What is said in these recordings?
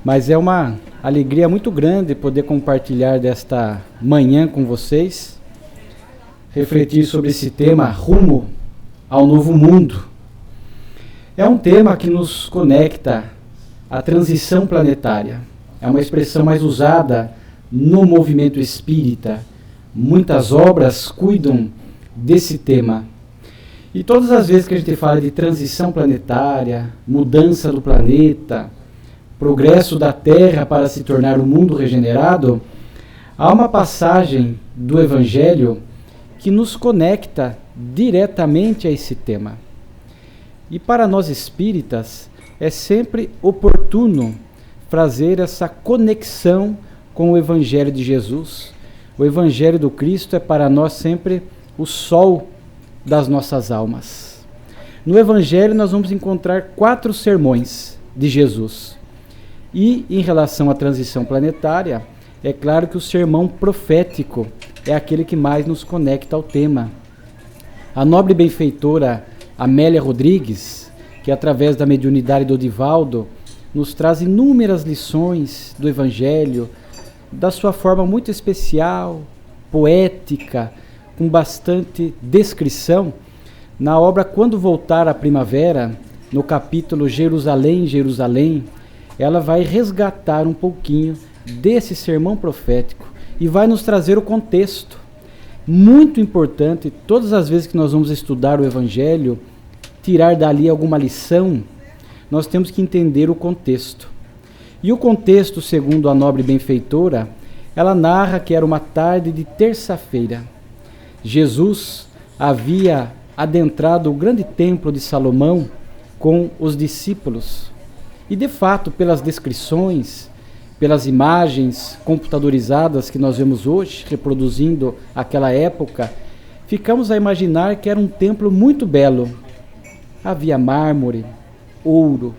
Mas é uma alegria muito grande poder compartilhar desta manhã com vocês, refletir sobre esse tema, rumo ao novo mundo. É um tema que nos conecta à transição planetária. É uma expressão mais usada no movimento espírita. Muitas obras cuidam desse tema. E todas as vezes que a gente fala de transição planetária, mudança do planeta, progresso da Terra para se tornar um mundo regenerado, há uma passagem do Evangelho que nos conecta diretamente a esse tema. E para nós espíritas, é sempre oportuno fazer essa conexão com o Evangelho de Jesus. O Evangelho do Cristo é para nós sempre o sol das nossas almas. No Evangelho nós vamos encontrar 4 sermões de Jesus. E em relação à transição planetária, é claro que o sermão profético é aquele que mais nos conecta ao tema. A nobre benfeitora Amélia Rodrigues, que através da mediunidade do Divaldo, nos traz inúmeras lições do Evangelho, da sua forma muito especial, poética, com bastante descrição, na obra Quando Voltar a Primavera, no capítulo Jerusalém, Jerusalém, ela vai resgatar um pouquinho desse sermão profético e vai nos trazer o contexto. Muito importante, todas as vezes que nós vamos estudar o Evangelho, tirar dali alguma lição, nós temos que entender o contexto. E o contexto, segundo a nobre benfeitora, ela narra que era uma tarde de terça-feira. Jesus havia adentrado o grande templo de Salomão com os discípulos. E de fato, pelas descrições, pelas imagens computadorizadas que nós vemos hoje, reproduzindo aquela época, ficamos a imaginar que era um templo muito belo. Havia mármore, ouro,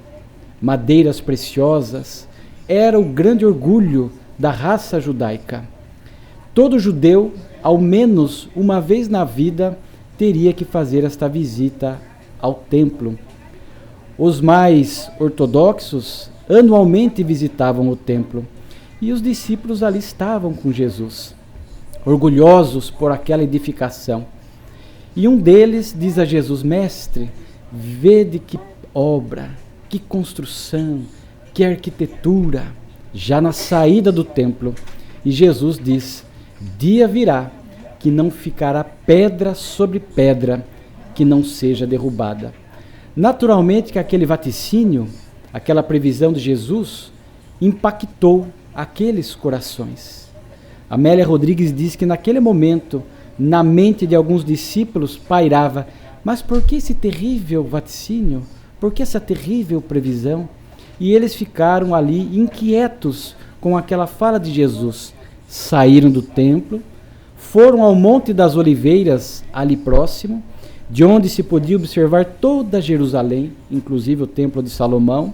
madeiras preciosas. Era o grande orgulho da raça judaica. Todo judeu, ao menos uma vez na vida, teria que fazer esta visita ao templo. Os mais ortodoxos anualmente visitavam o templo e os discípulos ali estavam com Jesus, orgulhosos por aquela edificação. E um deles diz a Jesus: Mestre, vede que obra, que construção, que arquitetura, já na saída do templo. E Jesus diz: dia virá que não ficará pedra sobre pedra que não seja derrubada. Naturalmente que aquele vaticínio, aquela previsão de Jesus, impactou aqueles corações. Amélia Rodrigues diz que naquele momento, na mente de alguns discípulos pairava: mas por que esse terrível vaticínio? Por que essa terrível previsão? E eles ficaram ali inquietos com aquela fala de Jesus. Saíram do templo, foram ao Monte das Oliveiras, ali próximo, de onde se podia observar toda Jerusalém, inclusive o Templo de Salomão,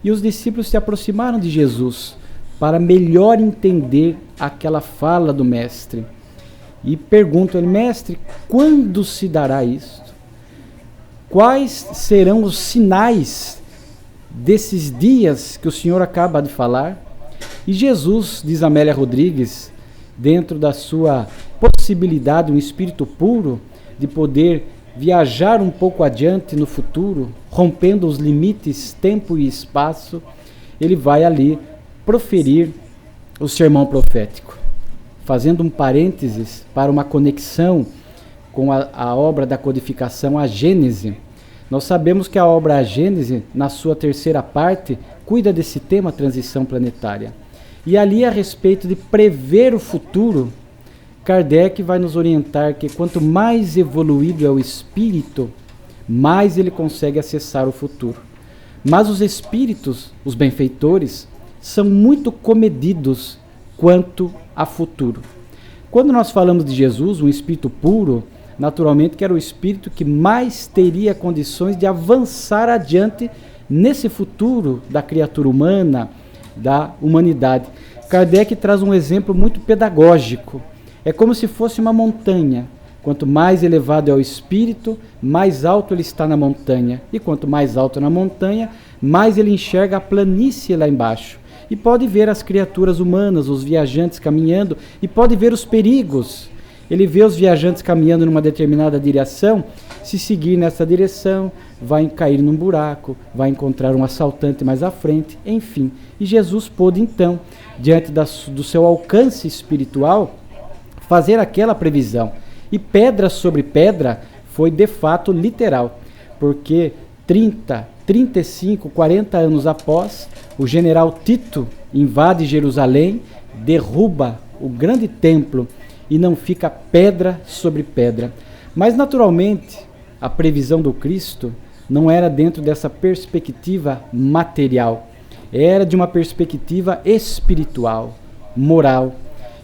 e os discípulos se aproximaram de Jesus para melhor entender aquela fala do Mestre. E perguntam-lhe: Mestre, quando se dará isto? Quais serão os sinais desses dias que o Senhor acaba de falar? E Jesus, diz Amélia Rodrigues, dentro da sua possibilidade, um espírito puro, de poder viajar um pouco adiante no futuro, rompendo os limites tempo e espaço, ele vai ali proferir o sermão profético, fazendo um parênteses para uma conexão com a obra da codificação, a Gênese. Nós sabemos que a obra A Gênese, na sua terceira parte, cuida desse tema transição planetária. E ali, a respeito de prever o futuro, Kardec vai nos orientar que quanto mais evoluído é o espírito, mais ele consegue acessar o futuro. Mas os espíritos, os benfeitores, são muito comedidos quanto a futuro. Quando nós falamos de Jesus, um espírito puro, naturalmente que era o espírito que mais teria condições de avançar adiante nesse futuro da criatura humana, da humanidade. Kardec traz um exemplo muito pedagógico. É como se fosse uma montanha. Quanto mais elevado é o espírito, mais alto ele está na montanha. E quanto mais alto na montanha, mais ele enxerga a planície lá embaixo. e pode ver as criaturas humanas, os viajantes caminhando, e pode ver os perigos. Ele vê os viajantes caminhando numa determinada direção, se seguir nessa direção, vai cair num buraco, vai encontrar um assaltante mais à frente, enfim. E Jesus pôde então, diante do seu alcance espiritual, fazer aquela previsão. E pedra sobre pedra foi de fato literal, porque 30, 35, 40 anos após, o general Tito invade Jerusalém, derruba o grande templo e não fica pedra sobre pedra. Mas naturalmente, a previsão do Cristo não era dentro dessa perspectiva material, era de uma perspectiva espiritual, moral.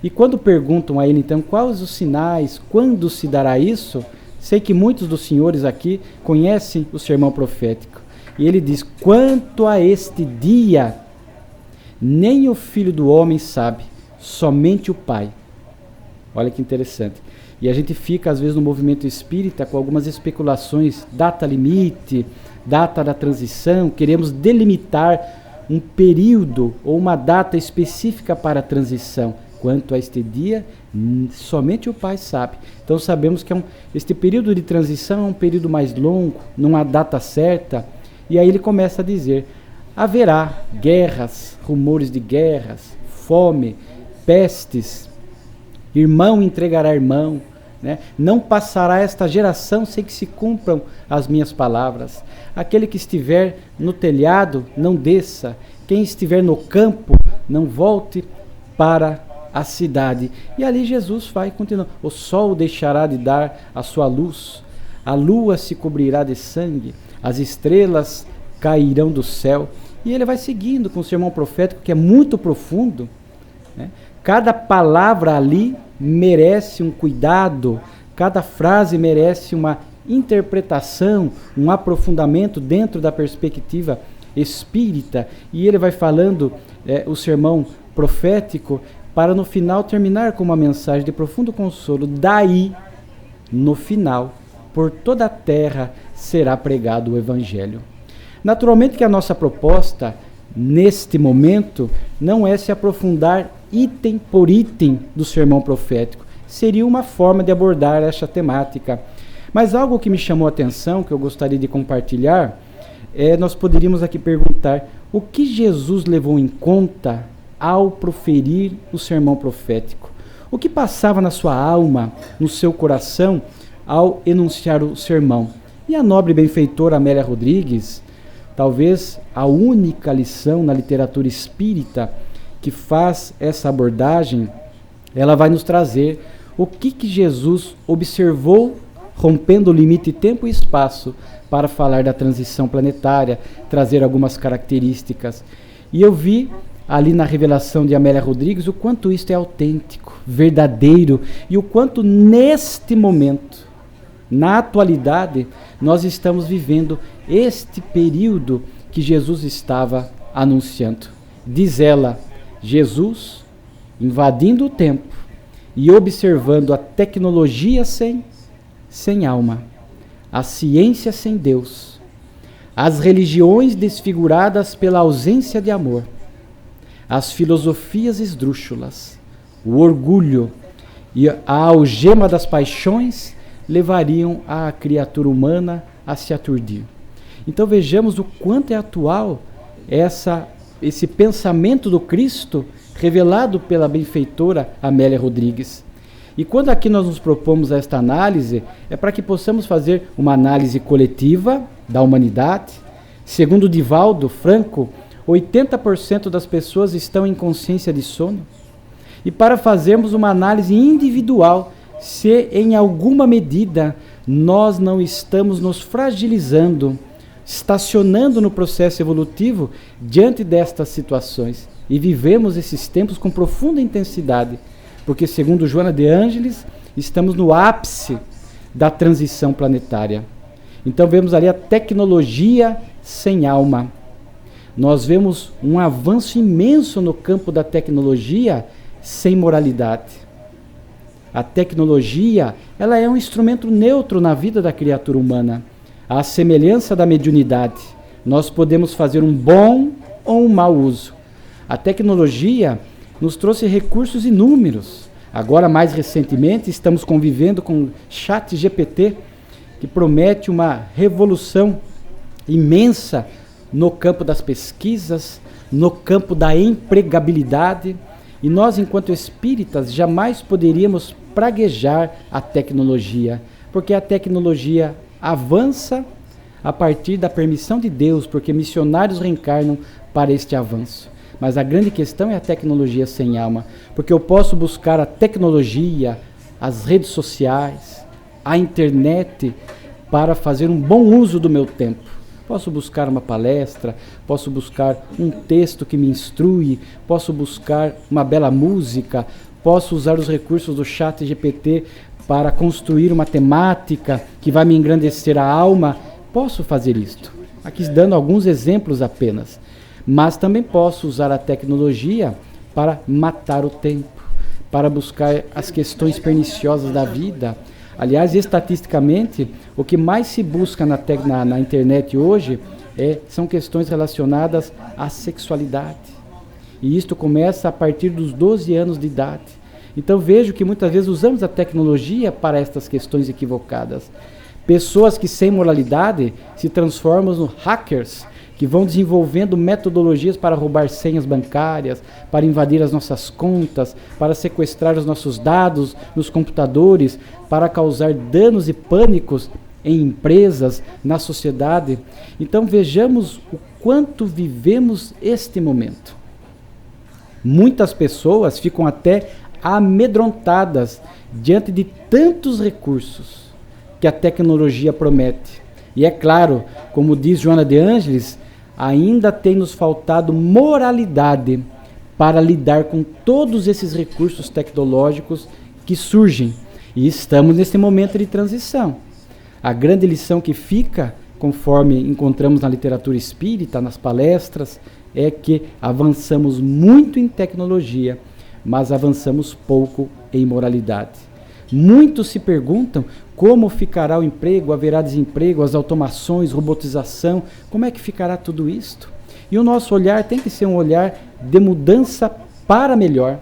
E quando perguntam a ele, então, quais os sinais, quando se dará isso? Sei que muitos dos senhores aqui conhecem o sermão profético. E ele diz, quanto a este dia, nem o Filho do Homem sabe, somente o Pai. Olha que interessante. E a gente fica, às vezes, no movimento espírita com algumas especulações, data limite, data da transição, queremos delimitar um período ou uma data específica para a transição. Quanto a este dia, somente o Pai sabe. Então sabemos que este período de transição é um período mais longo, não há data certa. E aí ele começa a dizer, haverá guerras, rumores de guerras, fome, pestes, irmão entregará irmão, né? Não passará esta geração sem que se cumpram as minhas palavras. Aquele que estiver no telhado, não desça. Quem estiver no campo, não volte para a cidade. E ali Jesus vai continuando. O sol deixará de dar a sua luz, a lua se cobrirá de sangue, as estrelas cairão do céu. E ele vai seguindo com o sermão profético, que é muito profundo, né? Cada palavra ali merece um cuidado, cada frase merece uma interpretação, um aprofundamento dentro da perspectiva espírita. E ele vai falando o sermão profético para no final terminar com uma mensagem de profundo consolo. Daí, no final, por toda a terra será pregado o Evangelho. Naturalmente que a nossa proposta, neste momento, não é se aprofundar item por item do sermão profético. Seria uma forma de abordar esta temática. Mas algo que me chamou a atenção, que eu gostaria de compartilhar, nós poderíamos aqui perguntar, o que Jesus levou em conta ao proferir o sermão profético? O que passava na sua alma, no seu coração, ao enunciar o sermão? E a nobre benfeitora Amélia Rodrigues, talvez a única lição na literatura espírita que faz essa abordagem, ela vai nos trazer o que Jesus observou, rompendo o limite tempo e espaço, para falar da transição planetária, trazer algumas características. E eu vi ali na revelação de Amélia Rodrigues o quanto isto é autêntico, verdadeiro, e o quanto neste momento, na atualidade, nós estamos vivendo este período que Jesus estava anunciando. Diz ela, Jesus invadindo o tempo e observando a tecnologia sem alma, a ciência sem Deus, as religiões desfiguradas pela ausência de amor, as filosofias esdrúxulas, o orgulho e a algema das paixões levariam a criatura humana a se aturdir. Então vejamos o quanto é atual esse pensamento do Cristo revelado pela benfeitora Amélia Rodrigues. E quando aqui nós nos propomos esta análise, é para que possamos fazer uma análise coletiva da humanidade. Segundo Divaldo Franco, 80% das pessoas estão em consciência de sono. E para fazermos uma análise individual, se em alguma medida nós não estamos nos fragilizando, estacionando no processo evolutivo diante destas situações. E vivemos esses tempos com profunda intensidade, porque, segundo Joana de Ângeles, estamos no ápice da transição planetária. Então vemos ali a tecnologia sem alma. Nós vemos um avanço imenso no campo da tecnologia sem moralidade. A tecnologia, ela é um instrumento neutro na vida da criatura humana. À semelhança da mediunidade, nós podemos fazer um bom ou um mau uso. A tecnologia nos trouxe recursos inúmeros. Agora, mais recentemente, estamos convivendo com o ChatGPT, que promete uma revolução imensa no campo das pesquisas, no campo da empregabilidade. E nós, enquanto espíritas, jamais poderíamos praguejar a tecnologia, porque a tecnologia avança a partir da permissão de Deus, porque missionários reencarnam para este avanço. Mas a grande questão é a tecnologia sem alma, porque eu posso buscar a tecnologia, as redes sociais, a internet, para fazer um bom uso do meu tempo. Posso buscar uma palestra, posso buscar um texto que me instrui, posso buscar uma bela música, posso usar os recursos do ChatGPT para construir uma temática que vai me engrandecer a alma. Posso fazer isto. Aqui dando alguns exemplos apenas. Mas também posso usar a tecnologia para matar o tempo, para buscar as questões perniciosas da vida. Aliás, estatisticamente, o que mais se busca na internet hoje são questões relacionadas à sexualidade. E isto começa a partir dos 12 anos de idade. Então vejo que muitas vezes usamos a tecnologia para estas questões equivocadas. Pessoas que sem moralidade se transformam no hackers, que vão desenvolvendo metodologias para roubar senhas bancárias, para invadir as nossas contas, para sequestrar os nossos dados nos computadores, para causar danos e pânicos em empresas, na sociedade. Então vejamos o quanto vivemos este momento. Muitas pessoas ficam até amedrontadas diante de tantos recursos que a tecnologia promete. E é claro, como diz Joana de Ângeles, ainda tem nos faltado moralidade para lidar com todos esses recursos tecnológicos que surgem. E estamos nesse momento de transição. A grande lição que fica, conforme encontramos na literatura espírita, nas palestras, é que avançamos muito em tecnologia, mas avançamos pouco em moralidade. Muitos se perguntam como ficará o emprego, haverá desemprego, as automações, robotização, como é que ficará tudo isto? E o nosso olhar tem que ser um olhar de mudança para melhor.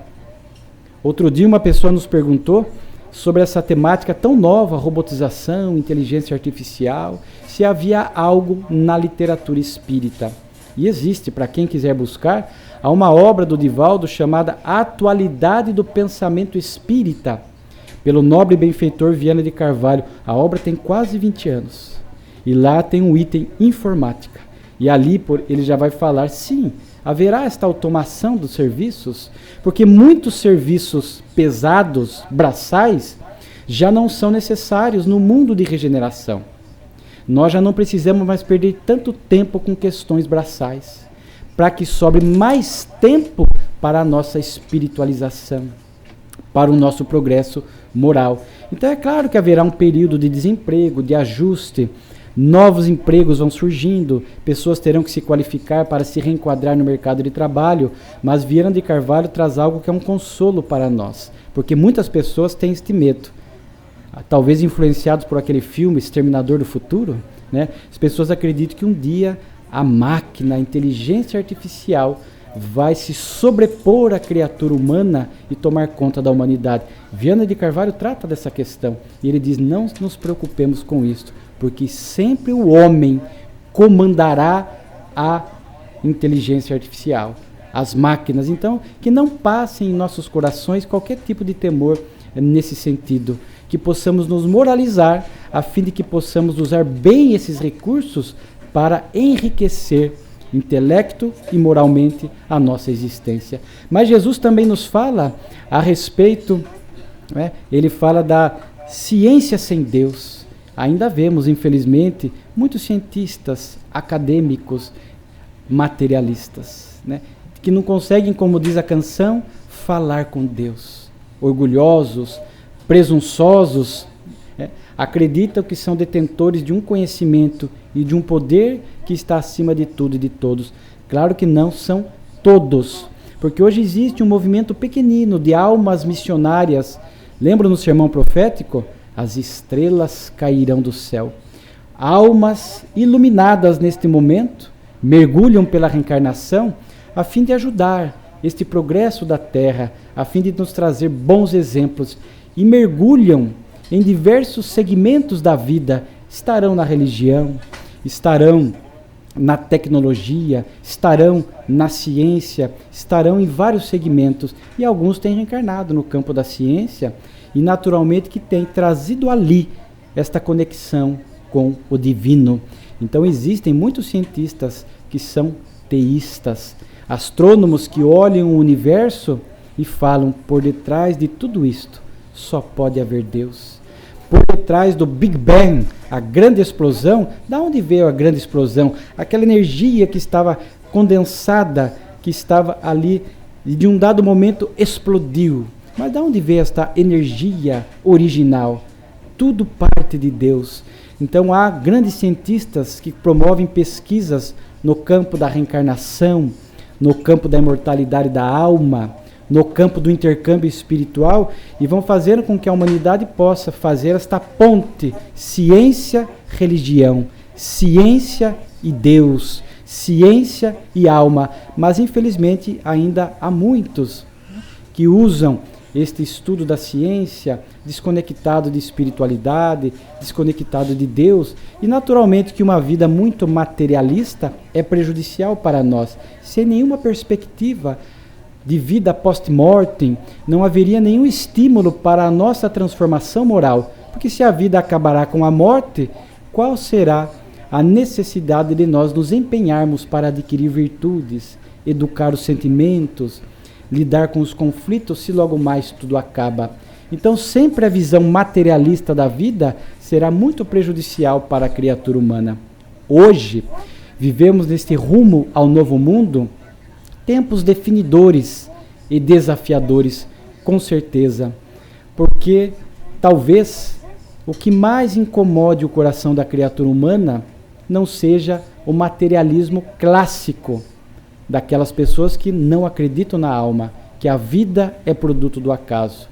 Outro dia uma pessoa nos perguntou sobre essa temática tão nova, robotização, inteligência artificial, se havia algo na literatura espírita. E existe, para quem quiser buscar, há uma obra do Divaldo chamada Atualidade do Pensamento Espírita, pelo nobre benfeitor Viana de Carvalho. A obra tem quase 20 anos. E lá tem um item informática. E ali ele já vai falar, sim, haverá esta automação dos serviços, porque muitos serviços pesados, braçais, já não são necessários no mundo de regeneração. Nós já não precisamos mais perder tanto tempo com questões braçais, para que sobre mais tempo para a nossa espiritualização, para o nosso progresso moral. Então é claro que haverá um período de desemprego, de ajuste, novos empregos vão surgindo, pessoas terão que se qualificar para se reenquadrar no mercado de trabalho, mas Viana de Carvalho traz algo que é um consolo para nós, porque muitas pessoas têm este medo. Talvez influenciados por aquele filme Exterminador do Futuro, né? As pessoas acreditam que um dia a máquina, a inteligência artificial vai se sobrepor à criatura humana e tomar conta da humanidade. Viana de Carvalho trata dessa questão e ele diz, não nos preocupemos com isso, porque sempre o homem comandará a inteligência artificial, as máquinas. Então, que não passem em nossos corações qualquer tipo de temor nesse sentido, que possamos nos moralizar, a fim de que possamos usar bem esses recursos para enriquecer intelecto e moralmente a nossa existência. Mas Jesus também nos fala a respeito, ele fala da ciência sem Deus. Ainda vemos, infelizmente, muitos cientistas, acadêmicos, materialistas, que não conseguem, como diz a canção, falar com Deus. Orgulhosos, presunçosos, acreditam que são detentores de um conhecimento e de um poder que está acima de tudo e de todos. Claro que não são todos, porque hoje existe um movimento pequenino de almas missionárias. Lembra no sermão profético? As estrelas cairão do céu. Almas iluminadas neste momento mergulham pela reencarnação a fim de ajudar este progresso da Terra, a fim de nos trazer bons exemplos, e mergulham em diversos segmentos da vida, estarão na religião, estarão na tecnologia, estarão na ciência, estarão em vários segmentos, e alguns têm reencarnado no campo da ciência, e naturalmente que têm trazido ali esta conexão com o divino. Então existem muitos cientistas que são teístas, astrônomos que olham o universo e falam: por detrás de tudo isto só pode haver Deus. Por detrás do Big Bang, a grande explosão, da onde veio a grande explosão? Aquela energia que estava condensada, que estava ali, e de um dado momento explodiu. Mas de onde veio esta energia original? Tudo parte de Deus. Então há grandes cientistas que promovem pesquisas no campo da reencarnação, no campo da imortalidade da alma, no campo do intercâmbio espiritual, e vão fazer com que a humanidade possa fazer esta ponte ciência-religião, ciência e Deus, ciência e alma. Mas infelizmente ainda há muitos que usam este estudo da ciência desconectado de espiritualidade, desconectado de Deus, e naturalmente que uma vida muito materialista é prejudicial para nós, sem nenhuma perspectiva de vida post-mortem. Não haveria nenhum estímulo para a nossa transformação moral, porque se a vida acabará com a morte, qual será a necessidade de nós nos empenharmos para adquirir virtudes, educar os sentimentos, lidar com os conflitos, se logo mais tudo acaba? Então sempre a visão materialista da vida será muito prejudicial para a criatura humana. Hoje, vivemos neste rumo ao novo mundo tempos definidores e desafiadores, com certeza, porque talvez o que mais incomode o coração da criatura humana não seja o materialismo clássico daquelas pessoas que não acreditam na alma, que a vida é produto do acaso.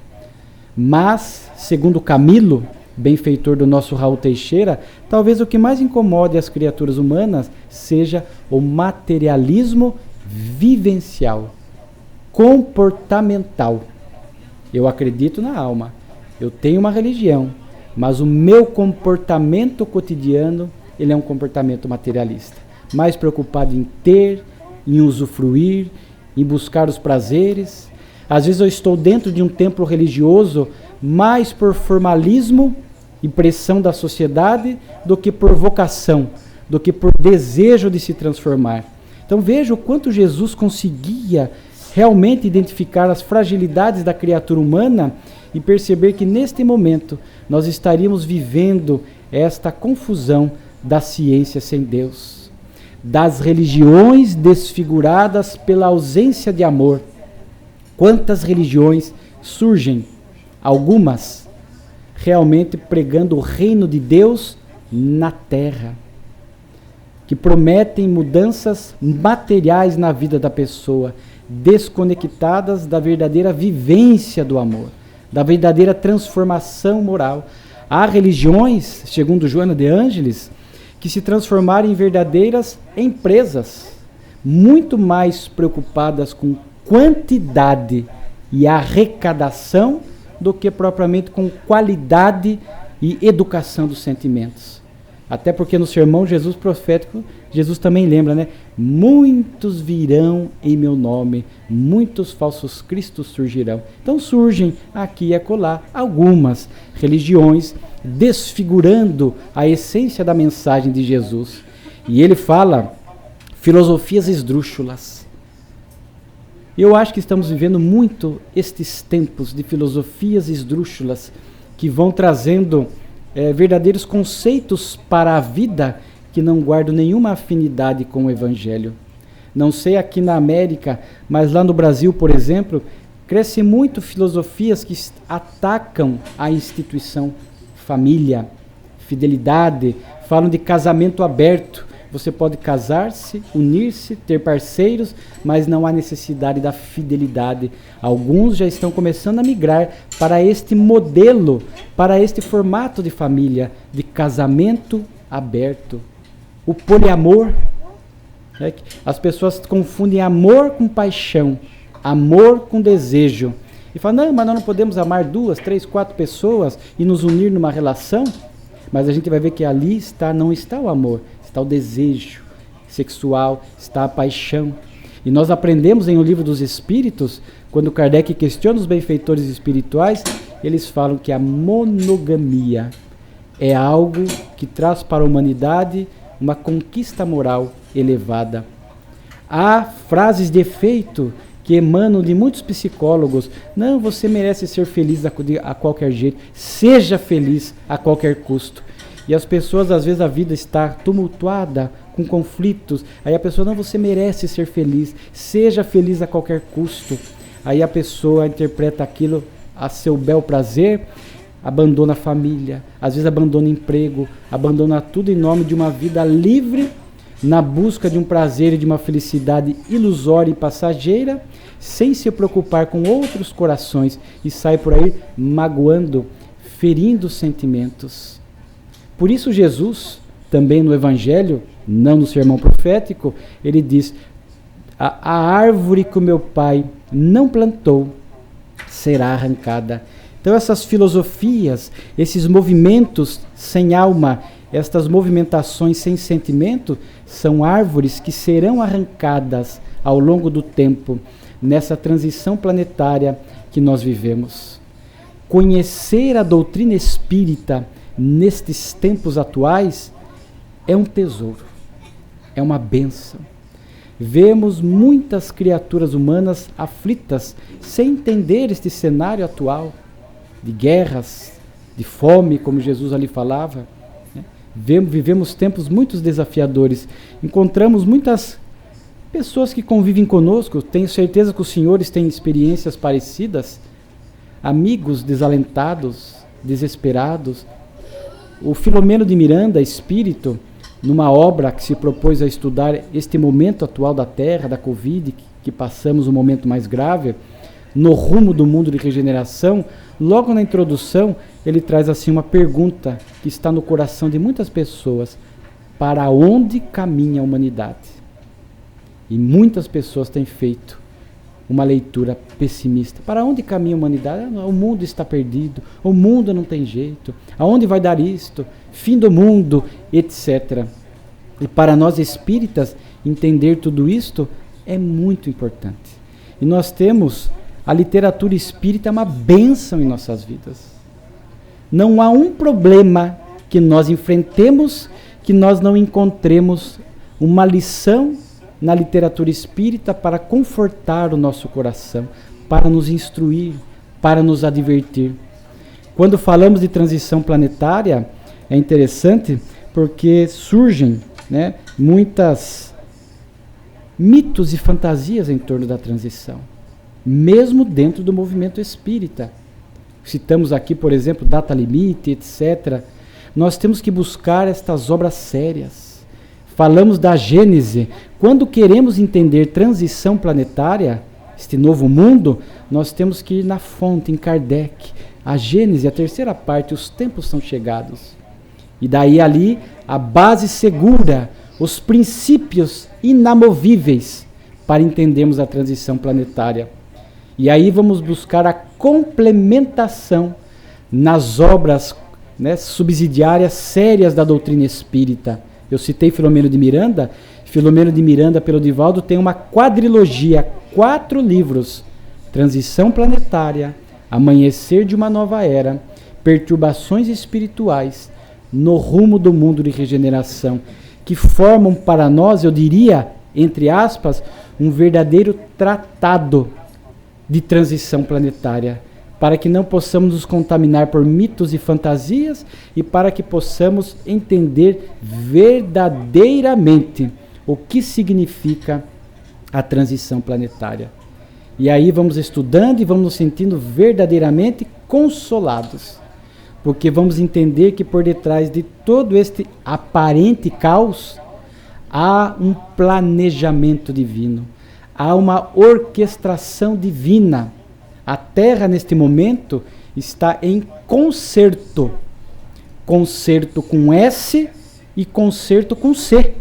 Mas, segundo Camilo, benfeitor do nosso Raul Teixeira, talvez o que mais incomode as criaturas humanas seja o materialismo vivencial, comportamental. Eu acredito na alma, eu tenho uma religião, mas o meu comportamento cotidiano, ele é um comportamento materialista, mais preocupado em ter, em usufruir, em buscar os prazeres. Às vezes eu estou dentro de um templo religioso mais por formalismo e pressão da sociedade do que por vocação, do que por desejo de se transformar. Então veja o quanto Jesus conseguia realmente identificar as fragilidades da criatura humana e perceber que neste momento nós estaríamos vivendo esta confusão da ciência sem Deus, das religiões desfiguradas pela ausência de amor. Quantas religiões surgem, algumas realmente pregando o reino de Deus na terra, que prometem mudanças materiais na vida da pessoa, desconectadas da verdadeira vivência do amor, da verdadeira transformação moral. Há religiões, segundo Joana de Ângeles, que se transformaram em verdadeiras empresas, muito mais preocupadas com quantidade e arrecadação do que propriamente com qualidade e educação dos sentimentos. Até porque no sermão Jesus profético, Jesus também lembra, né? Muitos virão em meu nome, muitos falsos cristos surgirão. Então surgem aqui e acolá algumas religiões desfigurando a essência da mensagem de Jesus. E ele fala filosofias esdrúxulas. Eu acho que estamos vivendo muito estes tempos de filosofias esdrúxulas que vão trazendo verdadeiros conceitos para a vida que não guardam nenhuma afinidade com o Evangelho. Não sei aqui na América, mas lá no Brasil, por exemplo, crescem muito filosofias que atacam a instituição família, fidelidade, falam de casamento aberto. Você pode casar-se, unir-se, ter parceiros, mas não há necessidade da fidelidade. Alguns já estão começando a migrar para este modelo, para este formato de família, de casamento aberto. O poliamor, as pessoas confundem amor com paixão. amor com desejo. E fala, não, mas nós não podemos amar 2, 3, 4 pessoas e nos unir numa relação. Mas a gente vai ver que ali não está o amor, está o desejo sexual, está a paixão. E nós aprendemos em O Livro dos Espíritos, quando Kardec questiona os benfeitores espirituais, eles falam que a monogamia é algo que traz para a humanidade uma conquista moral elevada. Há frases de efeito que emanam de muitos psicólogos. Não, você merece ser feliz a qualquer jeito. Seja feliz a qualquer custo. E as pessoas, às vezes, a vida está tumultuada, com conflitos. Aí a pessoa, não, você merece ser feliz. Seja feliz a qualquer custo. Aí a pessoa interpreta aquilo a seu bel prazer, abandona a família, às vezes abandona emprego, abandona tudo em nome de uma vida livre, na busca de um prazer e de uma felicidade ilusória e passageira, sem se preocupar com outros corações, e sai por aí magoando, ferindo sentimentos. Por isso Jesus, também no Evangelho, não no sermão profético, ele diz, a árvore que o meu pai não plantou será arrancada. Então essas filosofias, esses movimentos sem alma, estas movimentações sem sentimento, são árvores que serão arrancadas ao longo do tempo, nessa transição planetária que nós vivemos. Conhecer a doutrina espírita nestes tempos atuais é um tesouro, é uma bênção. Vemos muitas criaturas humanas aflitas, sem entender este cenário atual, de guerras, de fome, como Jesus ali falava. Vivemos tempos muito desafiadores. Encontramos muitas pessoas que convivem conosco, tenho certeza que os senhores têm experiências parecidas, amigos desalentados, desesperados. O Filomeno de Miranda, espírito, numa obra que se propôs a estudar este momento atual da Terra, da Covid, que passamos um momento mais grave, no rumo do mundo de regeneração, logo na introdução, ele traz assim uma pergunta que está no coração de muitas pessoas: para onde caminha a humanidade? E muitas pessoas têm feito uma leitura pessimista. Para onde caminha a humanidade? O mundo está perdido, o mundo não tem jeito, aonde vai dar isto? Fim do mundo, etc. E para nós espíritas, entender tudo isto é muito importante. E nós temos a literatura espírita, uma bênção em nossas vidas. Não há um problema que nós enfrentemos que nós não encontremos uma lição na literatura espírita para confortar o nosso coração, para nos instruir, para nos advertir. Quando falamos de transição planetária, é interessante porque surgem, muitas mitos e fantasias em torno da transição, mesmo dentro do movimento espírita. Citamos aqui, por exemplo, data limite, etc. Nós temos que buscar estas obras sérias. Falamos da Gênese. Quando queremos entender transição planetária, este novo mundo, nós temos que ir na fonte, em Kardec. A Gênese, a terceira parte, os tempos são chegados. E daí ali, a base segura, os princípios inamovíveis para entendermos a transição planetária. E aí vamos buscar a complementação nas obras subsidiárias sérias da doutrina espírita. Eu citei Filomeno de Miranda. Filomeno de Miranda, pelo Divaldo, tem uma quadrilogia, 4 livros: Transição Planetária, Amanhecer de uma Nova Era, Perturbações Espirituais, No Rumo do Mundo de Regeneração, que formam para nós, eu diria, entre aspas, um verdadeiro tratado de transição planetária, para que não possamos nos contaminar por mitos e fantasias e para que possamos entender verdadeiramente o que significa a transição planetária. E aí vamos estudando e vamos nos sentindo verdadeiramente consolados, porque vamos entender que por detrás de todo este aparente caos há um planejamento divino, há uma orquestração divina. A Terra, neste momento, está em concerto. Concerto com S e concerto com C.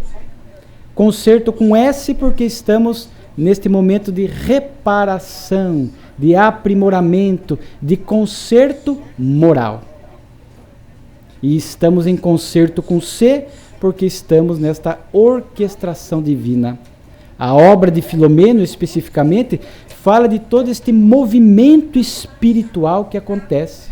Concerto com S porque estamos neste momento de reparação, de aprimoramento, de conserto moral. E estamos em concerto com C, porque estamos nesta orquestração divina. A obra de Filomeno, especificamente, fala de todo este movimento espiritual que acontece.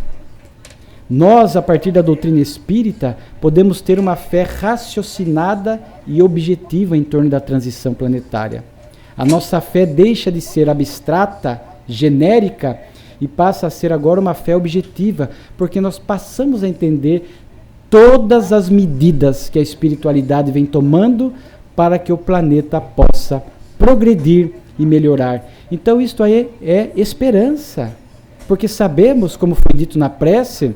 Nós, a partir da doutrina espírita, podemos ter uma fé raciocinada e objetiva em torno da transição planetária. A nossa fé deixa de ser abstrata, genérica, e passa a ser agora uma fé objetiva, porque nós passamos a entender todas as medidas que a espiritualidade vem tomando para que o planeta possa progredir e melhorar. Então isto aí é esperança, porque sabemos, como foi dito na prece,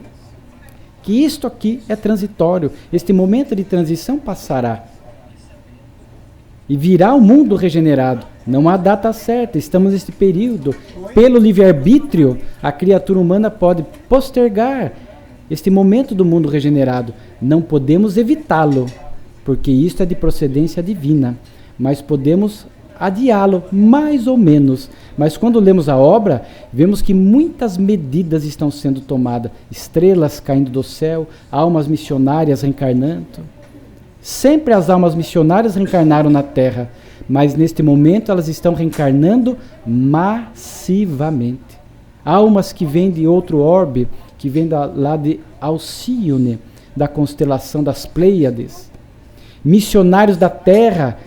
que isto aqui é transitório, este momento de transição passará. E virá um mundo regenerado. Não há data certa, estamos neste período. Pelo livre-arbítrio, a criatura humana pode postergar este momento do mundo regenerado. Não podemos evitá-lo, porque isto é de procedência divina. Mas podemos adiá-lo, mais ou menos. Mas quando lemos a obra, vemos que muitas medidas estão sendo tomadas. Estrelas caindo do céu, almas missionárias reencarnando. Sempre as almas missionárias reencarnaram na Terra, mas neste momento elas estão reencarnando massivamente. Almas que vêm de outro orbe, que vêm lá de Alcíone, da constelação das Pleiades. Missionários da Terra,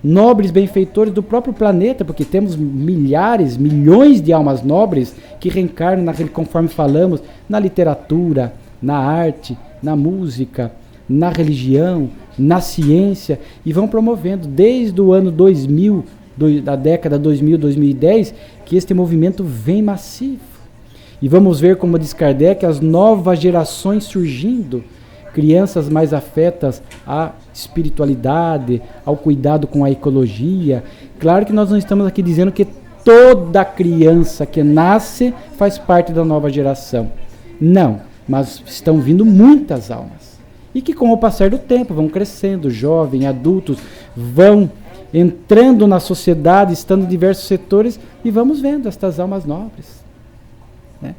nobres benfeitores do próprio planeta, porque temos milhares, milhões de almas nobres que reencarnam, conforme falamos, na literatura, na arte, na música, na religião, na ciência, e vão promovendo desde o ano 2000, da década 2000, 2010, que este movimento vem massivo. E vamos ver, como diz Kardec, as novas gerações surgindo, crianças mais afetas à espiritualidade, ao cuidado com a ecologia. Claro que nós não estamos aqui dizendo que toda criança que nasce faz parte da nova geração. Não, mas estão vindo muitas almas. E que com o passar do tempo vão crescendo, jovens, adultos, vão entrando na sociedade, estando em diversos setores, e vamos vendo estas almas nobres. Né?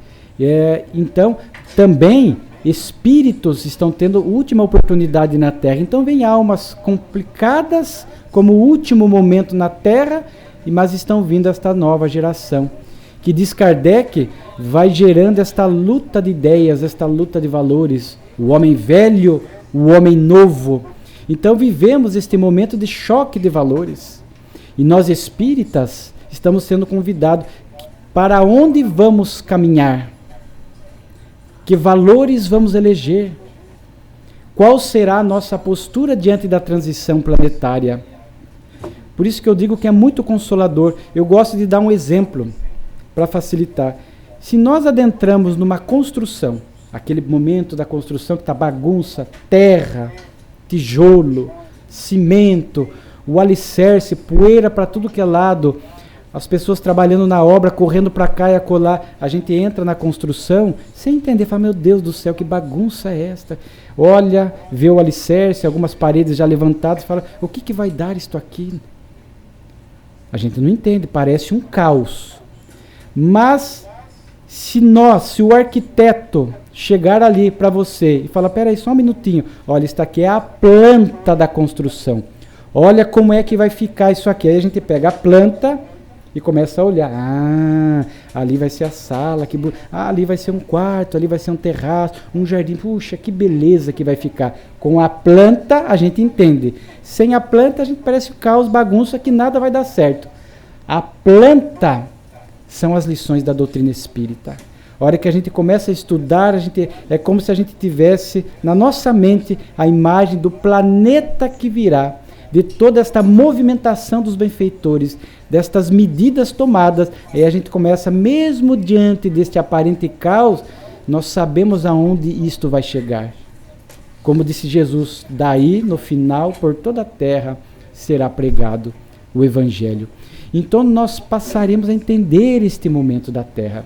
Então, também, espíritos estão tendo última oportunidade na Terra. Então, vem almas complicadas, como o último momento na Terra, mas estão vindo esta nova geração, que diz Kardec, vai gerando esta luta de ideias, esta luta de valores, o homem velho, o homem novo. Então vivemos este momento de choque de valores. E nós espíritas estamos sendo convidados para onde vamos caminhar? Que valores vamos eleger? Qual será a nossa postura diante da transição planetária? Por isso que eu digo que é muito consolador. Eu gosto de dar um exemplo para facilitar. Se nós adentramos numa construção, aquele momento da construção que está bagunça, terra, tijolo, cimento, o alicerce, poeira para tudo que é lado, as pessoas trabalhando na obra, correndo para cá e acolá, a gente entra na construção sem entender, fala, meu Deus do céu, que bagunça é esta? Olha, vê o alicerce, algumas paredes já levantadas, fala, o que vai dar isto aqui? A gente não entende, parece um caos. Mas se o arquiteto chegar ali para você e falar, peraí, só um minutinho, olha, isso aqui é a planta da construção, olha como é que vai ficar isso aqui. Aí a gente pega a planta e começa a olhar, ali vai ser a sala, ali vai ser um quarto, ali vai ser um terraço, um jardim, puxa, que beleza que vai ficar. Com a planta a gente entende, sem a planta a gente parece caos, bagunça, que nada vai dar certo. A planta são as lições da doutrina espírita. A hora que a gente começa a estudar, é como se a gente tivesse na nossa mente a imagem do planeta que virá, de toda esta movimentação dos benfeitores, destas medidas tomadas. Aí a gente começa, mesmo diante deste aparente caos, nós sabemos aonde isto vai chegar. Como disse Jesus, daí no final, por toda a terra, será pregado o Evangelho. Então nós passaremos a entender este momento da Terra.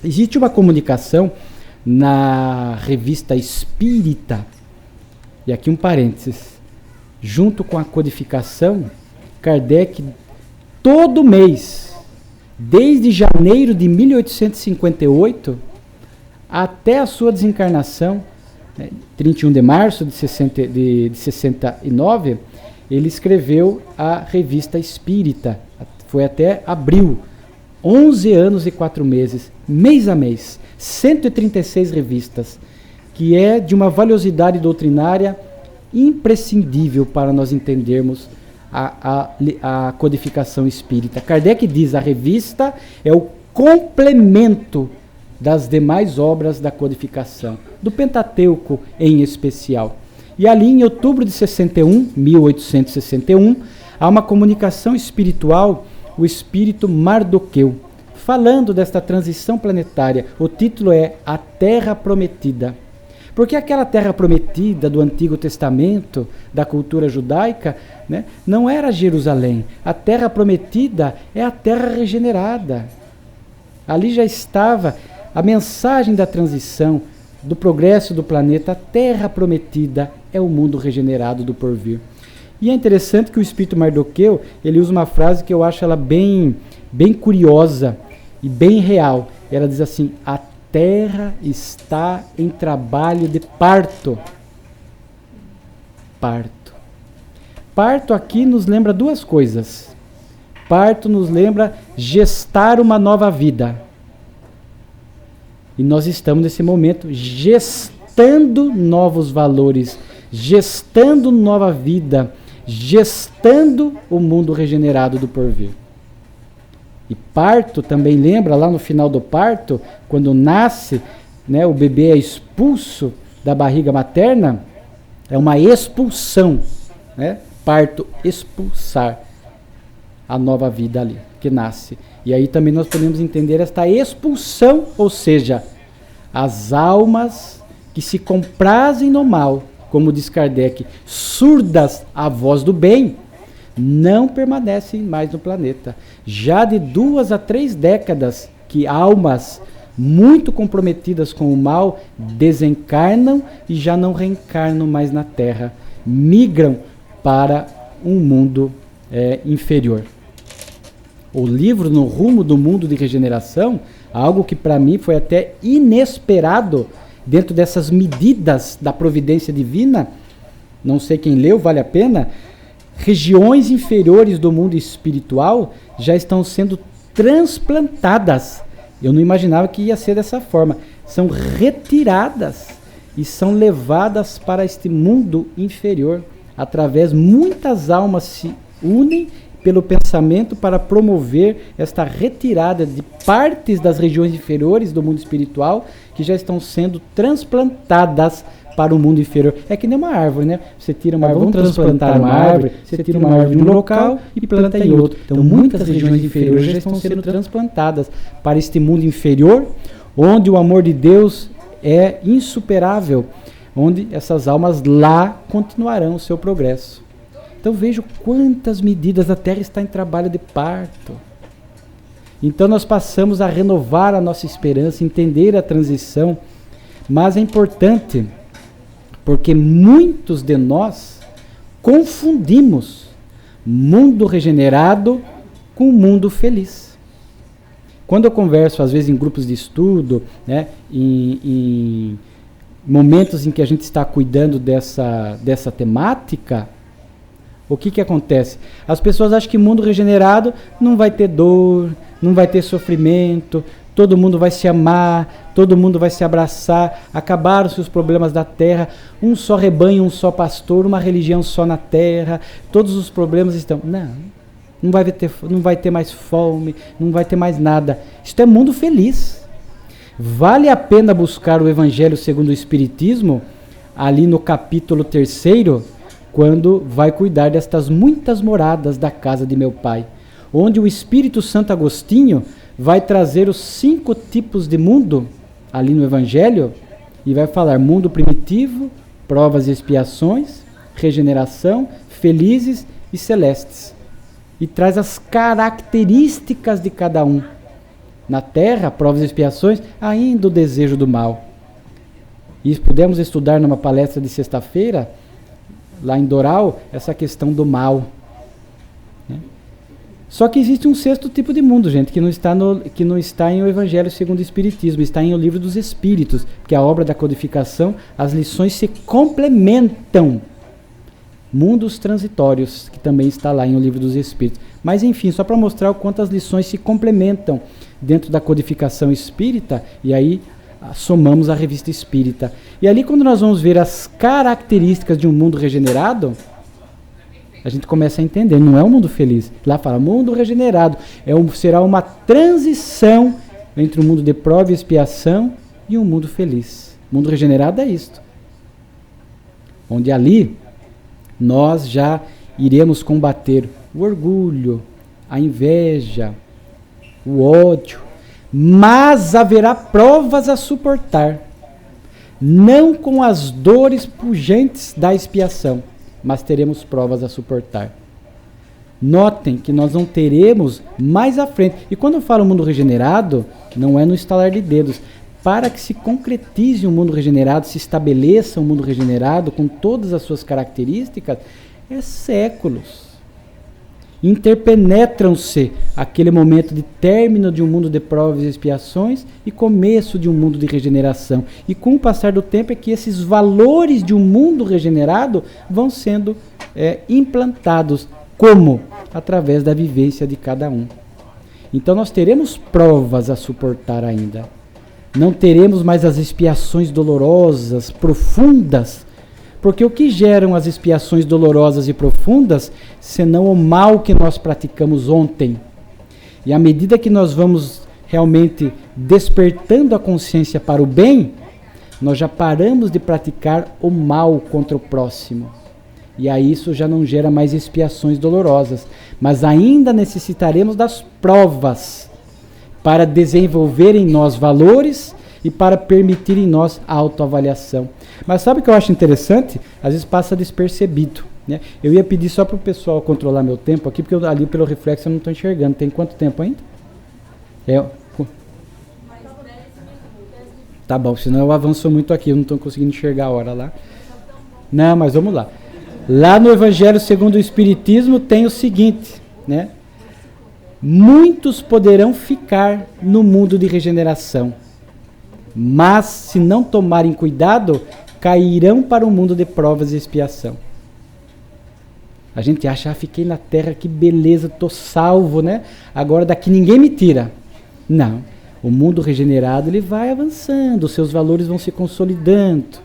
Existe uma comunicação na revista Espírita, e aqui um parênteses, junto com a codificação, Kardec todo mês, desde janeiro de 1858 até a sua desencarnação, 31 de março de 69, ele escreveu a Revista Espírita. Foi até abril, 11 anos e 4 meses, mês a mês, 136 revistas, que é de uma valiosidade doutrinária imprescindível para nós entendermos a codificação espírita. Kardec diz: a revista é o complemento das demais obras da codificação, do Pentateuco em especial. E ali em outubro de 1861, há uma comunicação espiritual, o espírito Mardoqueu, falando desta transição planetária. O título é A Terra Prometida. Porque aquela terra prometida do Antigo Testamento, da cultura judaica, né, não era Jerusalém. A terra prometida é a terra regenerada. Ali já estava a mensagem da transição, do progresso do planeta. A terra prometida é o mundo regenerado do porvir. E é interessante que o espírito Mardoqueu, ele usa uma frase que eu acho ela bem curiosa e bem real. Ela diz assim: a terra está em trabalho de parto. Parto. Parto aqui nos lembra duas coisas. Parto nos lembra gestar uma nova vida. E nós estamos nesse momento gestando novos valores, gestando nova vida, gestando o mundo regenerado do porvir. E parto também lembra, lá no final do parto, quando nasce, né, o bebê é expulso da barriga materna, é uma expulsão, né? Parto, expulsar a nova vida ali, que nasce. E aí também nós podemos entender esta expulsão, ou seja, as almas que se comprazem no mal, como diz Kardec, surdas à voz do bem, não permanecem mais no planeta. Já de 2 a 3 décadas que almas muito comprometidas com o mal desencarnam e já não reencarnam mais na Terra, migram para um mundo inferior. O livro No Rumo do Mundo de Regeneração, algo que para mim foi até inesperado dentro dessas medidas da providência divina, não sei quem leu, vale a pena. Regiões inferiores do mundo espiritual já estão sendo transplantadas. Eu não imaginava que ia ser dessa forma. São retiradas e são levadas para este mundo inferior. Muitas almas se unem pelo pensamento para promover esta retirada de partes das regiões inferiores do mundo espiritual que já estão sendo transplantadas para o mundo inferior. É que nem uma árvore, né? Você tira uma árvore, vamos transplantar uma árvore, você tira uma árvore de um local e planta em outro. Então muitas regiões inferiores já estão sendo transplantadas para este mundo inferior, onde o amor de Deus é insuperável, onde essas almas lá continuarão o seu progresso. Então vejo quantas medidas a Terra está em trabalho de parto. Então nós passamos a renovar a nossa esperança, entender a transição, mas é importante porque muitos de nós confundimos mundo regenerado com mundo feliz. Quando eu converso, às vezes, em grupos de estudo, né, em momentos em que a gente está cuidando dessa temática, o que acontece? As pessoas acham que mundo regenerado não vai ter dor, não vai ter sofrimento, todo mundo vai se amar, todo mundo vai se abraçar, acabaram-se os problemas da terra, um só rebanho, um só pastor, uma religião só na terra, todos os problemas estão... Não vai ter mais fome, não vai ter mais nada. Isto é mundo feliz. Vale a pena buscar o Evangelho segundo o Espiritismo, ali no capítulo 3º, quando vai cuidar destas muitas moradas da casa de meu Pai, onde o Espírito Santo Agostinho vai trazer os 5 tipos de mundo, ali no Evangelho, e vai falar mundo primitivo, provas e expiações, regeneração, felizes e celestes. E traz as características de cada um. Na Terra, provas e expiações, ainda o desejo do mal. E pudemos estudar numa palestra de sexta-feira, lá em Doral, essa questão do mal. Né? Só que existe um sexto tipo de mundo, gente, que não está em O Evangelho segundo o Espiritismo, está em O Livro dos Espíritos, que é a obra da codificação, as lições se complementam. Mundos transitórios, que também está lá em O Livro dos Espíritos. Mas, enfim, só para mostrar o quanto as lições se complementam dentro da codificação espírita, e aí somamos a Revista Espírita. E ali, quando nós vamos ver as características de um mundo regenerado, a gente começa a entender, não é um mundo feliz. Lá fala, mundo regenerado. Será uma transição entre um mundo de prova e expiação e um mundo feliz. Mundo regenerado é isto. Onde ali nós já iremos combater o orgulho, a inveja, o ódio, mas haverá provas a suportar, não com as dores pujantes da expiação, mas teremos provas a suportar. Notem que nós não teremos mais à frente. E quando eu falo mundo regenerado, não é no estalar de dedos. Para que se concretize um mundo regenerado, se estabeleça um mundo regenerado com todas as suas características, é séculos. Interpenetram-se aquele momento de término de um mundo de provas e expiações e começo de um mundo de regeneração. E com o passar do tempo é que esses valores de um mundo regenerado vão sendo implantados. Como? Através da vivência de cada um. Então nós teremos provas a suportar ainda. Não teremos mais as expiações dolorosas, profundas, porque o que geram as expiações dolorosas e profundas, senão o mal que nós praticamos ontem? E à medida que nós vamos realmente despertando a consciência para o bem, nós já paramos de praticar o mal contra o próximo. E aí isso já não gera mais expiações dolorosas. Mas ainda necessitaremos das provas para desenvolver em nós valores e para permitir em nós a autoavaliação. Mas sabe o que eu acho interessante? Às vezes passa despercebido, né? Eu ia pedir só para o pessoal controlar meu tempo aqui, porque ali pelo reflexo eu não estou enxergando. Tem quanto tempo ainda? Tá bom, senão eu avanço muito aqui, eu não estou conseguindo enxergar a hora lá. Não, mas vamos lá. Lá no Evangelho segundo o Espiritismo tem o seguinte, né? Muitos poderão ficar no mundo de regeneração, mas se não tomarem cuidado, cairão para o mundo de provas e expiação. A gente acha, fiquei na terra, que beleza, estou salvo, né? Agora daqui ninguém me tira. Não, o mundo regenerado ele vai avançando, os seus valores vão se consolidando.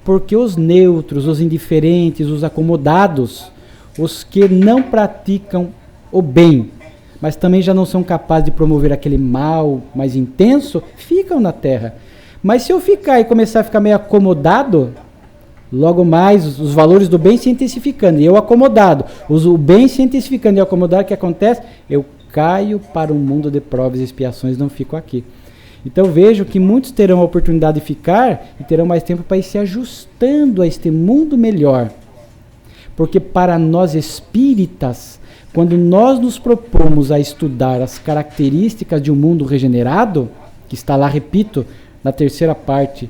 Porque os neutros, os indiferentes, os acomodados, os que não praticam o bem, mas também já não são capazes de promover aquele mal mais intenso, ficam na terra. Mas se eu ficar e começar a ficar meio acomodado, logo mais os valores do bem se intensificando, e eu acomodado, o bem se intensificando e eu acomodado, o que acontece? Eu caio para um mundo de provas e expiações, não fico aqui. Então vejo que muitos terão a oportunidade de ficar e terão mais tempo para ir se ajustando a este mundo melhor. Porque para nós espíritas, quando nós nos propomos a estudar as características de um mundo regenerado, que está lá, repito, na terceira parte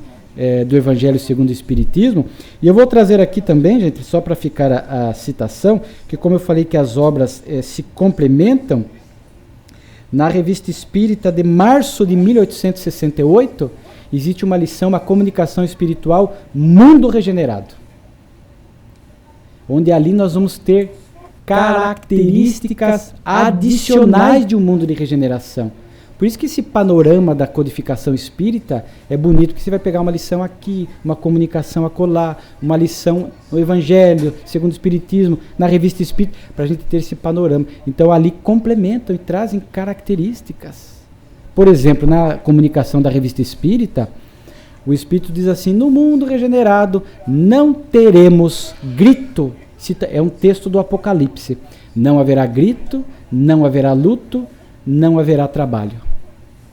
do Evangelho segundo o Espiritismo, e eu vou trazer aqui também, gente, só para ficar a citação, que como eu falei que as obras se complementam, na Revista Espírita de março de 1868, existe uma lição, uma comunicação espiritual, Mundo Regenerado. Onde ali nós vamos ter características adicionais de um mundo de regeneração. Por isso que esse panorama da codificação espírita é bonito, porque você vai pegar uma lição aqui, uma comunicação acolá, uma lição no Evangelho, segundo o Espiritismo, na Revista Espírita, para a gente ter esse panorama. Então ali complementam e trazem características. Por exemplo, na comunicação da Revista Espírita, o Espírito diz assim, no mundo regenerado não teremos grito. É um texto do Apocalipse. Não haverá grito, não haverá luto, não haverá trabalho.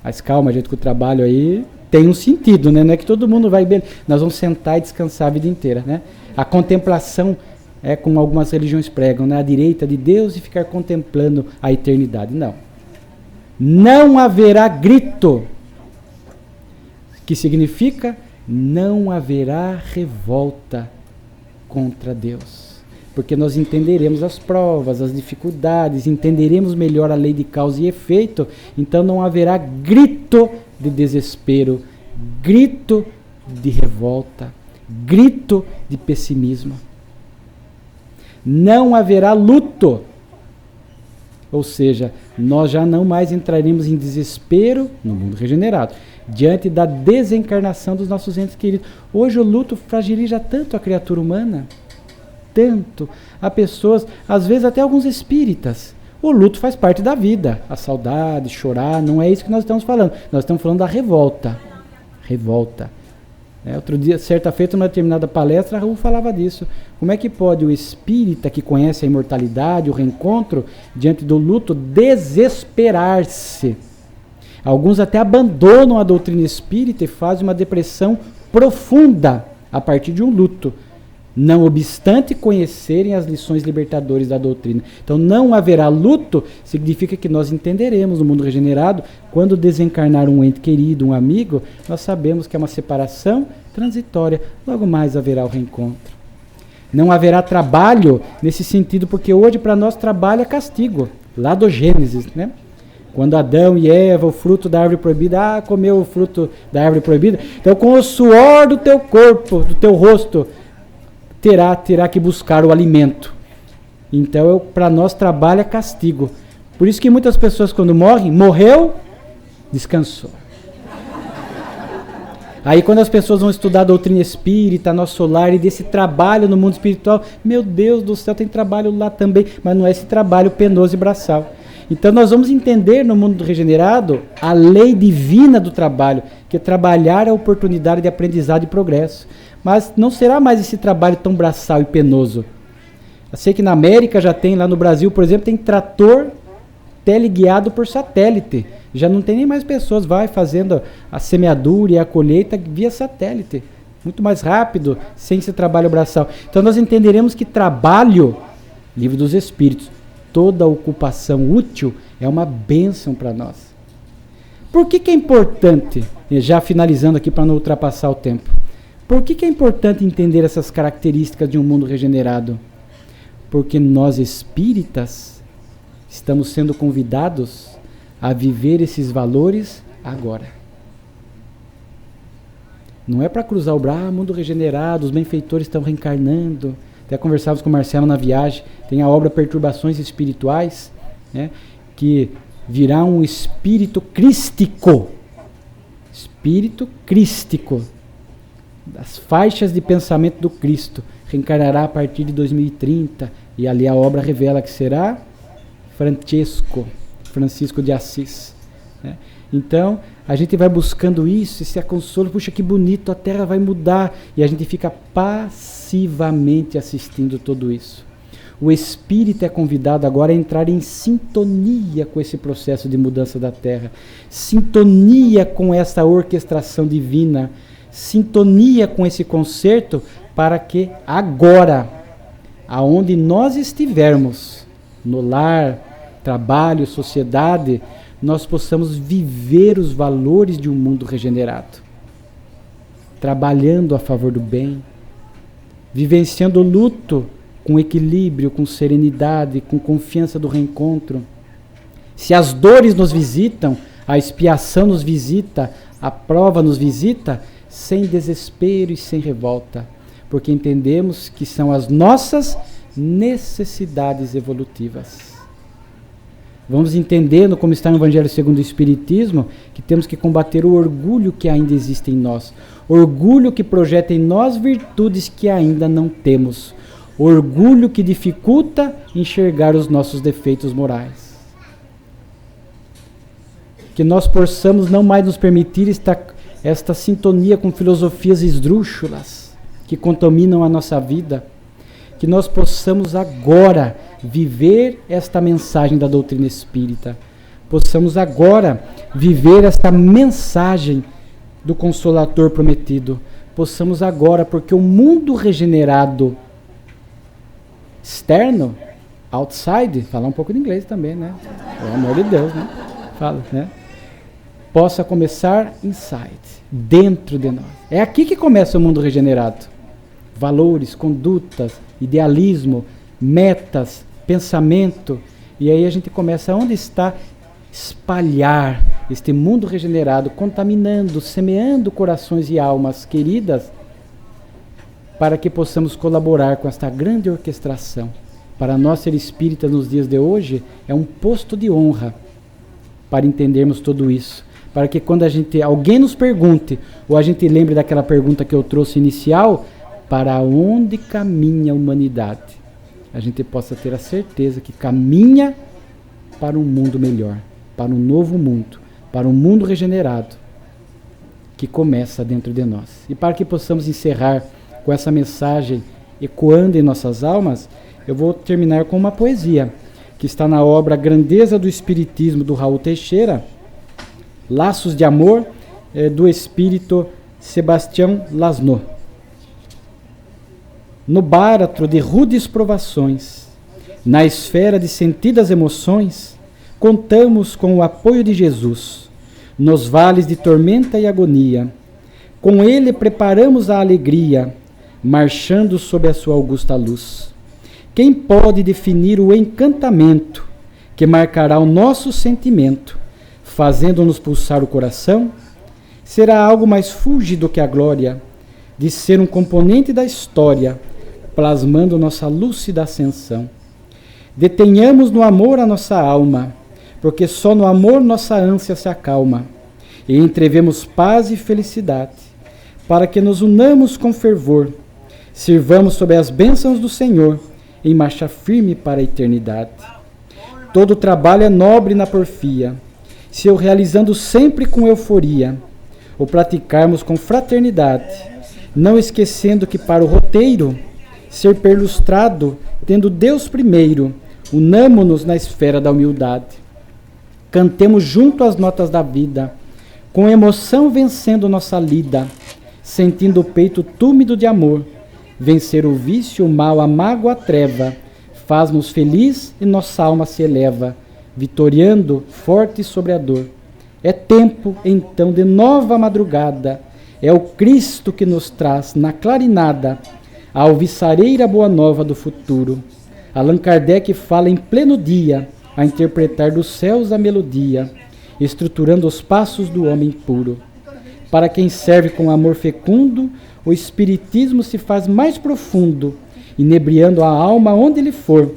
Mas calma, gente, que o trabalho aí tem um sentido, né? Não é que todo mundo vai bem. Nós vamos sentar e descansar a vida inteira, né? A contemplação é como algumas religiões pregam, né? À direita de Deus e ficar contemplando a eternidade. Não. Não haverá grito, que significa não haverá revolta contra Deus. porque nós entenderemos as provas, as dificuldades, entenderemos melhor a lei de causa e efeito, então não haverá grito de desespero, grito de revolta, grito de pessimismo. Não haverá luto, ou seja, nós já não mais entraremos em desespero no mundo regenerado, diante da desencarnação dos nossos entes queridos. Hoje o luto fragiliza tanto a criatura humana, tanto. Há pessoas, às vezes até alguns espíritas, o luto faz parte da vida, a saudade, chorar, não é isso que nós estamos falando. Nós estamos falando da revolta. Revolta. Outro dia, certa feita, numa determinada palestra, Raul falava disso. Como é que pode o espírita que conhece a imortalidade, o reencontro, diante do luto, desesperar-se? Alguns até abandonam a doutrina espírita e fazem uma depressão profunda a partir de um luto, não obstante conhecerem as lições libertadoras da doutrina. Então não haverá luto, significa que nós entenderemos no mundo regenerado, quando desencarnar um ente querido, um amigo, nós sabemos que é uma separação transitória, logo mais haverá o reencontro. Não haverá trabalho nesse sentido, porque hoje para nós trabalho é castigo, lá do Gênesis, né? Quando Adão e Eva, o fruto da árvore proibida, comeu o fruto da árvore proibida, então com o suor do teu corpo, do teu rosto, terá que buscar o alimento. Então, para nós, trabalho é castigo. Por isso que muitas pessoas, quando morrem, morreu, descansou. Aí, quando as pessoas vão estudar a doutrina espírita, nosso lar, e desse trabalho no mundo espiritual, meu Deus do céu, tem trabalho lá também, mas não é esse trabalho penoso e braçal. Então, nós vamos entender no mundo regenerado a lei divina do trabalho, que trabalhar é a oportunidade de aprendizado e progresso. Mas não será mais esse trabalho tão braçal e penoso. Eu sei que na América já tem, lá no Brasil, por exemplo, tem trator teleguiado por satélite. Já não tem nem mais pessoas, vai fazendo a semeadura e a colheita via satélite. Muito mais rápido, sem esse trabalho braçal. Então nós entenderemos que trabalho, Livro dos Espíritos, toda ocupação útil é uma bênção para nós. Por que é importante, já finalizando aqui para não ultrapassar o tempo, por que é importante entender essas características de um mundo regenerado? Porque nós espíritas estamos sendo convidados a viver esses valores agora. Não é para cruzar o braço, mundo regenerado, os benfeitores estão reencarnando. Até conversávamos com o Marcelo na viagem, tem a obra Perturbações Espirituais, né, que virá um espírito crístico. Espírito crístico. Das faixas de pensamento do Cristo, reencarnará a partir de 2030, e ali a obra revela que será Francisco de Assis, né? Então, a gente vai buscando isso, esse consolo, puxa que bonito, a Terra vai mudar, e a gente fica passivamente assistindo tudo isso. O espírito é convidado agora a entrar em sintonia com esse processo de mudança da Terra, sintonia com essa orquestração divina, sintonia com esse concerto, para que agora, aonde nós estivermos, no lar, trabalho, sociedade, nós possamos viver os valores de um mundo regenerado, trabalhando a favor do bem, vivenciando o luto com equilíbrio, com serenidade, com confiança do reencontro. Se as dores nos visitam, a expiação nos visita, a prova nos visita, sem desespero e sem revolta, porque entendemos que são as nossas necessidades evolutivas. Vamos entendendo, como está no Evangelho segundo o Espiritismo, que temos que combater o orgulho que ainda existe em nós, orgulho que projeta em nós virtudes que ainda não temos, orgulho que dificulta enxergar os nossos defeitos morais. Que nós possamos não mais nos permitir esta sintonia com filosofias esdrúxulas que contaminam a nossa vida, que nós possamos agora viver esta mensagem da doutrina espírita, possamos agora viver esta mensagem do Consolador prometido, possamos agora, porque o mundo regenerado externo, outside, falar um pouco de inglês também, né? Pelo amor de Deus, né? Fala, né? Possa começar inside, dentro de nós. É aqui que começa o mundo regenerado. Valores, condutas, idealismo, metas, pensamento, e aí a gente começa, onde está, espalhar este mundo regenerado, contaminando, semeando corações e almas queridas, para que possamos colaborar com esta grande orquestração. Para nós, ser espírita nos dias de hoje, é um posto de honra para entendermos tudo isso. Para que quando alguém nos pergunte, ou a gente lembre daquela pergunta que eu trouxe inicial, para onde caminha a humanidade? A gente possa ter a certeza que caminha para um mundo melhor, para um novo mundo, para um mundo regenerado, que começa dentro de nós. E para que possamos encerrar com essa mensagem ecoando em nossas almas, eu vou terminar com uma poesia, que está na obra Grandeza do Espiritismo, do Raul Teixeira, Laços de Amor, do espírito Sebastião Lasno. No báratro de rudes provações, na esfera de sentidas emoções, contamos com o apoio de Jesus, nos vales de tormenta e agonia. Com ele preparamos a alegria, marchando sob a sua augusta luz. Quem pode definir o encantamento que marcará o nosso sentimento, fazendo-nos pulsar o coração? Será algo mais fúlgido que a glória de ser um componente da história, plasmando nossa lúcida ascensão. Detenhamos no amor a nossa alma, porque só no amor nossa ânsia se acalma, e entrevemos paz e felicidade, para que nos unamos com fervor, sirvamos sob as bênçãos do Senhor, em marcha firme para a eternidade. Todo trabalho é nobre na porfia, se o realizando sempre com euforia, ou praticarmos com fraternidade, não esquecendo que para o roteiro, ser perlustrado, tendo Deus primeiro, unamo-nos na esfera da humildade. Cantemos junto as notas da vida, com emoção vencendo nossa lida, sentindo o peito túmido de amor. Vencer o vício, o mal, a mágoa, a treva, faz-nos feliz e nossa alma se eleva, vitoriando forte sobre a dor. É tempo, então, de nova madrugada, é o Cristo que nos traz, na clarinada, a alviçareira boa nova do futuro. Allan Kardec fala em pleno dia, a interpretar dos céus a melodia, estruturando os passos do homem puro. Para quem serve com amor fecundo, o Espiritismo se faz mais profundo, inebriando a alma onde ele for.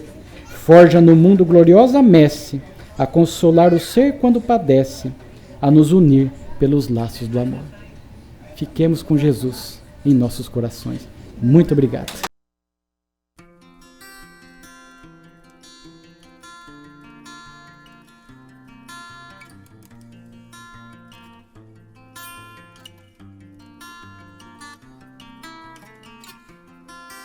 Forja no mundo gloriosa messe, a consolar o ser quando padece, a nos unir pelos laços do amor. Fiquemos com Jesus em nossos corações. Muito obrigado.